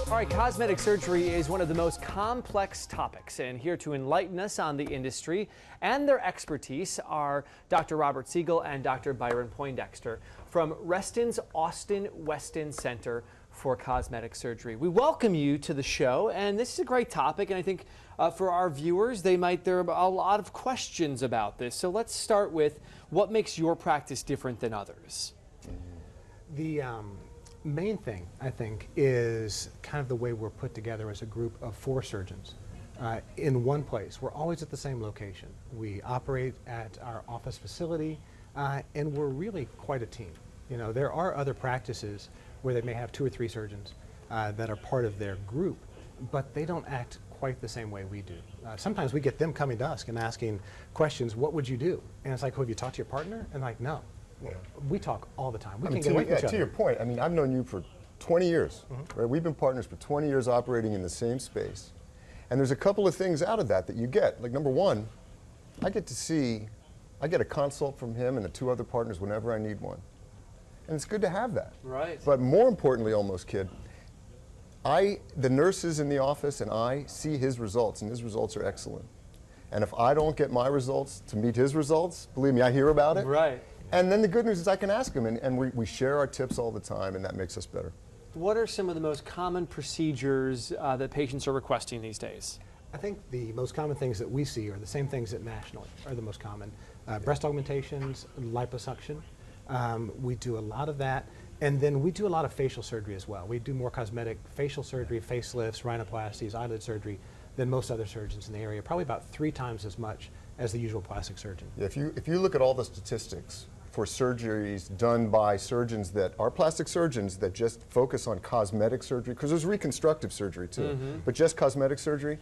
All right, cosmetic surgery is one of the most complex topics, and here to enlighten us on the industry and their expertise are Dr. Robert Siegel and Dr. Byron Poindexter from Reston's Austin Weston Center for Cosmetic Surgery. We welcome you to the show, and this is a great topic, and I think for our viewers, there are a lot of questions about this. So let's start with what makes your practice different than others? The main thing, I think, is kind of the way we're put together as a group of 4 surgeons in one place. We're always at the same location. We operate at our office facility, and we're really quite a team. You know, there are other practices where they may have 2 or 3 surgeons that are part of their group, but they don't act quite the same way we do. Sometimes we get them coming to us and asking questions, what would you do? And it's like, well, have you talked to your partner? And like, no. Yeah. We talk all the time. We can get away from each other. To your point, I mean, I've known you for 20 years. Right? We've been partners for 20 years operating in the same space. And there's a couple of things out of that you get. Like, number one, I get a consult from him and the 2 other partners whenever I need one. And it's good to have that. Right. But more importantly, almost, kid, the nurses in the office and I see his results, and his results are excellent. And if I don't get my results to meet his results, believe me, I hear about it. Right. And then the good news is I can ask him, and we share our tips all the time, and that makes us better. What are some of the most common procedures that patients are requesting these days? I think the most common things that we see are the same things that nationally are the most common. Breast augmentations, liposuction. We do a lot of that. And then we do a lot of facial surgery as well. We do more cosmetic facial surgery, facelifts, rhinoplasties, eyelid surgery than most other surgeons in the area, probably about 3 times as much as the usual plastic surgeon. Yeah, if you look at all the statistics for surgeries done by surgeons that are plastic surgeons that just focus on cosmetic surgery, because there's reconstructive surgery too, but just cosmetic surgery,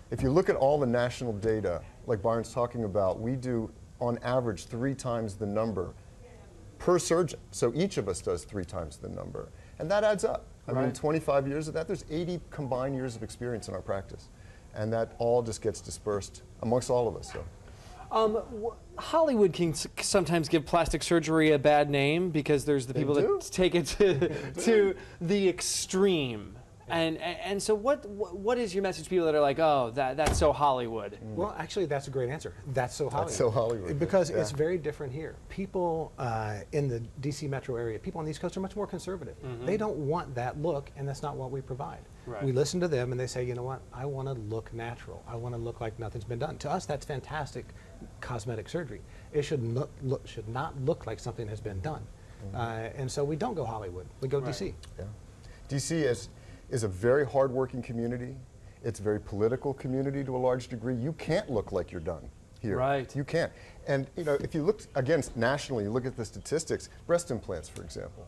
if you look at all the national data, like Byron's talking about, we do on average 3 times the number per surgeon. So each of us does 3 times the number. And that adds up. I mean, 25 years of that, there's 80 combined years of experience in our practice. And that all just gets dispersed amongst all of us. So. Hollywood can sometimes give plastic surgery a bad name because there's the people that take it to the extreme. And so what is your message to people that are like, oh, that's so Hollywood? Well, actually, that's a great answer. That's so Hollywood. That's so Hollywood. Because it's very different here. People in the D.C. metro area, people on the East Coast are much more conservative. They don't want that look, and that's not what we provide. Right. We listen to them, and they say, you know what, I want to look natural. I want to look like nothing's been done. To us, that's fantastic cosmetic surgery. It should not look like something has been done. And so we don't go Hollywood. We go D.C. Yeah. D.C. is a very hardworking community. It's a very political community to a large degree. You can't look like you're done here. Right. You can't. And you know, if you look, again, nationally, you look at the statistics, breast implants, for example,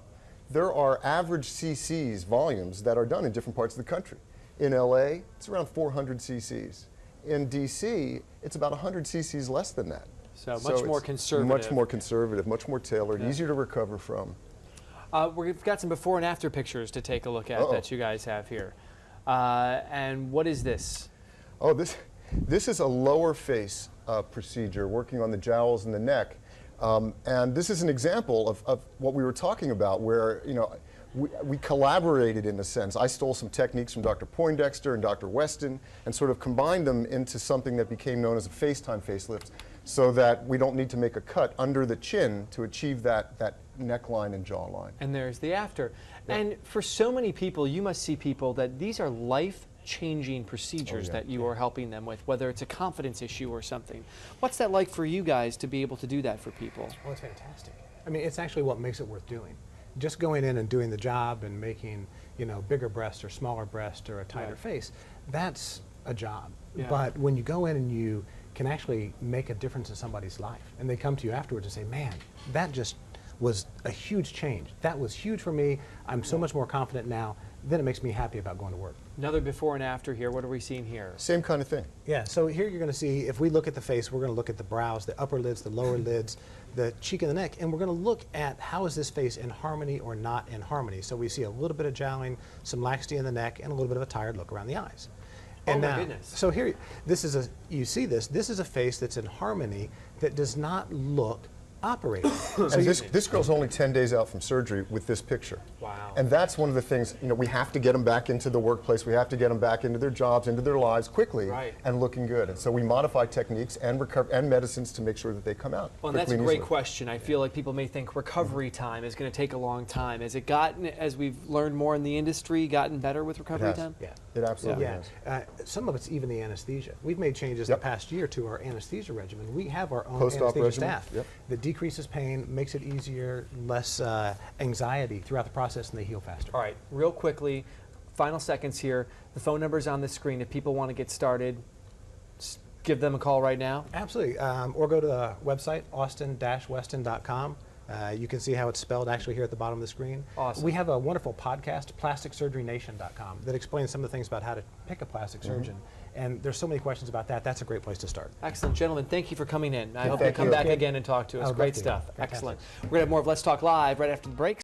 there are average cc's volumes that are done in different parts of the country. In LA, it's around 400 cc's. In DC, it's about 100 cc's less than that. So much more conservative. Much more conservative, much more tailored, easier to recover from. We've got some before and after pictures to take a look at that you guys have here. And what is this? Oh, this is a lower face procedure working on the jowls and the neck. And this is an example of what we were talking about where, you know, we collaborated in a sense. I stole some techniques from Dr. Poindexter and Dr. Weston and sort of combined them into something that became known as a FaceTime facelift so that we don't need to make a cut under the chin to achieve that neckline and jawline. And there's the after. Yeah. And for so many people, you must see people that these are life-changing procedures that you are helping them with, whether it's a confidence issue or something. What's that like for you guys to be able to do that for people? Well, it's fantastic. I mean, it's actually what makes it worth doing. Just going in and doing the job and making, you know, bigger breast or smaller breast or a tighter face, that's a job. Yeah. But when you go in and you can actually make a difference in somebody's life, and they come to you afterwards and say, man, that just was a huge change. That was huge for me. I'm so much more confident now. Then it makes me happy about going to work. Another before and after here. What are we seeing here? Same kind of thing. Yeah, so here you're going to see, if we look at the face, we're going to look at the brows, the upper lids, the lower lids, the cheek and the neck, and we're going to look at how is this face in harmony or not in harmony. So we see a little bit of jowling, some laxity in the neck, and a little bit of a tired look around the eyes. And oh my goodness. So here, this is a face that's in harmony that does not look operated. So this girl's only 10 days out from surgery with this picture. Wow. And that's one of the things, you know, we have to get them back into the workplace. We have to get them back into their jobs, into their lives quickly, right, and looking good. And so we modify techniques and medicines to make sure that they come out. Well, and that's a great question. I feel like people may think recovery time is going to take a long time. Has it gotten, as we've learned more in the industry, gotten better with recovery time? Yeah. It absolutely has. has. Some of it's even the anesthesia. We've made changes the past year to our anesthesia regimen. We have our own Post-op anesthesia regimen staff Yep. that decreases pain, makes it easier, less anxiety throughout the process, and they heal faster. All right, real quickly, final seconds here. The phone number's on the screen. If people want to get started, just give them a call right now. Absolutely. Or go to the website, austin-weston.com. You can see how it's spelled actually here at the bottom of the screen. Awesome. We have a wonderful podcast, plasticsurgerynation.com, that explains some of the things about how to pick a plastic surgeon. And there's so many questions about that. That's a great place to start. Excellent. Gentlemen, thank you for coming in. I hope you thank come you. back again and talk to us. I would Great love to. stuff. Fantastic. Excellent. We're going to have more of Let's Talk Live right after the break.